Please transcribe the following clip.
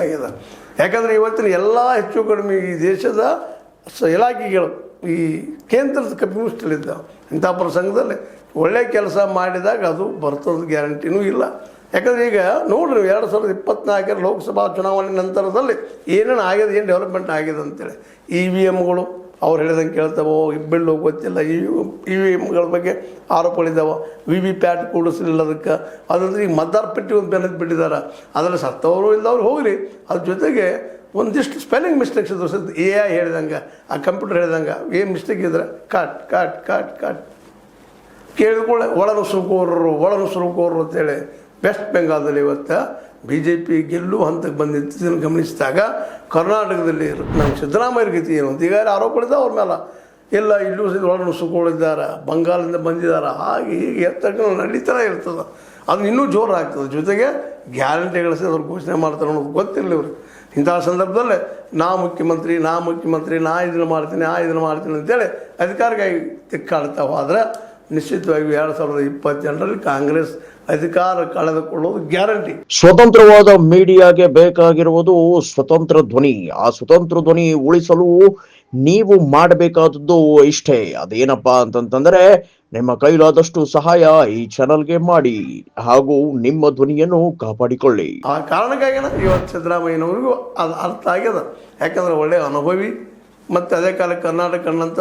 ಆಗ್ಯದ. ಯಾಕಂದರೆ ಇವತ್ತಿನ ಎಲ್ಲ ಹೆಚ್ಚು ಕಡಿಮೆ ಈ ದೇಶದ ಇಲಾಖೆಗಳು ಈ ಕೇಂದ್ರದ ಕಪಿಮುಷ್ಟಿಲಿದ್ದಾವೆ. ಇಂಥ ಪ್ರಸಂಗದಲ್ಲಿ ಒಳ್ಳೆಯ ಕೆಲಸ ಮಾಡಿದಾಗ ಅದು ಬರ್ತದ ಗ್ಯಾರಂಟಿನೂ ಇಲ್ಲ. ಯಾಕಂದರೆ ಈಗ ನೋಡ್ರಿ 2024 ಲೋಕಸಭಾ ಚುನಾವಣೆ ನಂತರದಲ್ಲಿ ಏನೇನು ಆಗಿದೆ, ಏನು ಡೆವಲಪ್ಮೆಂಟ್ ಆಗಿದೆ ಅಂತೇಳಿ. EVMಗಳು ಅವ್ರು ಹೇಳಿದಂಗೆ ಕೇಳ್ತಾವೋ ಇಬ್ಬಳು ಗೊತ್ತಿಲ್ಲ. EVMಗಳ ಬಗ್ಗೆ ಆರೋಪಗಳಿದ್ದಾವೆ. VVPAT ಕೂಡಿಸಲಿಲ್ಲ ಅದಕ್ಕೆ. ಅದಂದ್ರೆ ಈಗ ಮತದಾರ ಪಟ್ಟಿ ಒಂದು ಬೆನ್ನತ್ತು ಬಿಟ್ಟಿದ್ದಾರೆ. ಅದರಲ್ಲಿ ಸತ್ತವರು ಇಲ್ಲದವ್ರು ಹೋಗಲಿ, ಅದ್ರ ಜೊತೆಗೆ ಒಂದಿಷ್ಟು ಸ್ಪೆಲ್ಲಿಂಗ್ ಮಿಸ್ಟೇಕ್ಸ್ ಇದ್ರು. AI ಹೇಳಿದಂಗೆ, ಆ ಕಂಪ್ಯೂಟರ್ ಹೇಳಿದಂಗೆ ಏನು ಮಿಸ್ಟೇಕ್ ಇದ್ರೆ ಕಾಟ್ ಕೇಳಿದ್ಕೊಳ್ಳೆ ಒಳನುಸುರುಕೋರರು ಅಂತೇಳಿ ವೆಸ್ಟ್ ಬೆಂಗಾಲ್ದಲ್ಲಿ ಇವತ್ತು BJP ಗೆಲ್ಲುವ ಹಂತಕ್ಕೆ ಬಂದಿದ್ದನ್ನು ಗಮನಿಸಿದಾಗ ಕರ್ನಾಟಕದಲ್ಲಿ ನಮ್ಮ ಸಿದ್ದರಾಮಯ್ಯ ಗತಿ ಏನು ಅಂತ ಈಗ ಆರೋಪಗಳಿದ್ದ ಅವ್ರ ಮೇಲೆ ಎಲ್ಲ ಇಲ್ಲೂ ಒಳನುಸುಕೊಳ್ಳಿದ್ದಾರೆ, ಬಂಗಾಲದಿಂದ ಬಂದಿದ್ದಾರೆ, ಹಾಗೆ ಹೀಗೆ ಎತ್ತಕ್ಕೆ ನಡೀತಾನೆ ಇರ್ತದೆ. ಅದು ಇನ್ನೂ ಜೋರಾಗ್ತದೆ. ಜೊತೆಗೆ ಗ್ಯಾರಂಟಿಗಳು ಅವ್ರು ಘೋಷಣೆ ಮಾಡ್ತಾರೆ ಅನ್ನೋದು ಗೊತ್ತಿರಲಿ ಅವ್ರಿಗೆ. ಇಂಥ ಸಂದರ್ಭದಲ್ಲೇ ನಾ ಮುಖ್ಯಮಂತ್ರಿ ನಾ ಇದನ್ನು ಮಾಡ್ತೀನಿ ಅಂತೇಳಿ ಅಧಿಕಾರಕ್ಕಾಗಿ ತಿಕ್ಕಾಡ್ತಾ ಹೋದ್ರೆ ನಿಶ್ಚಿತವಾಗಿ 2022ರಲ್ಲಿ ಕಾಂಗ್ರೆಸ್ ಅಧಿಕಾರ ಕಳೆದುಕೊಳ್ಳೋದು ಗ್ಯಾರಂಟಿ. ಸ್ವತಂತ್ರವಾದ ಮೀಡಿಯಾಗೆ ಬೇಕಾಗಿರುವುದು ಸ್ವತಂತ್ರ ಧ್ವನಿ. ಆ ಸ್ವತಂತ್ರ ಧ್ವನಿ ಉಳಿಸಲು ನೀವು ಮಾಡಬೇಕಾದದ್ದು ಇಷ್ಟೇ. ಅದೇನಪ್ಪಾ ಅಂತಂತಂದ್ರೆ ನಿಮ್ಮ ಕೈಲಾದಷ್ಟು ಸಹಾಯ ಈ ಚಾನಲ್ಗೆ ಮಾಡಿ ಹಾಗೂ ನಿಮ್ಮ ಧ್ವನಿಯನ್ನು ಕಾಪಾಡಿಕೊಳ್ಳಿ. ಆ ಕಾರಣಕ್ಕಾಗಿನ ಇವತ್ತು ಸಿದ್ದರಾಮಯ್ಯನವರಿಗೂ ಅದು ಅರ್ಥ ಆಗ್ಯದ. ಯಾಕಂದ್ರೆ ಒಳ್ಳೆಯ ಅನುಭವಿ ಮತ್ತು ಅದೇ ಕಾಲಕ್ಕೆ ಕರ್ನಾಟಕ ಕಂಡಂಥ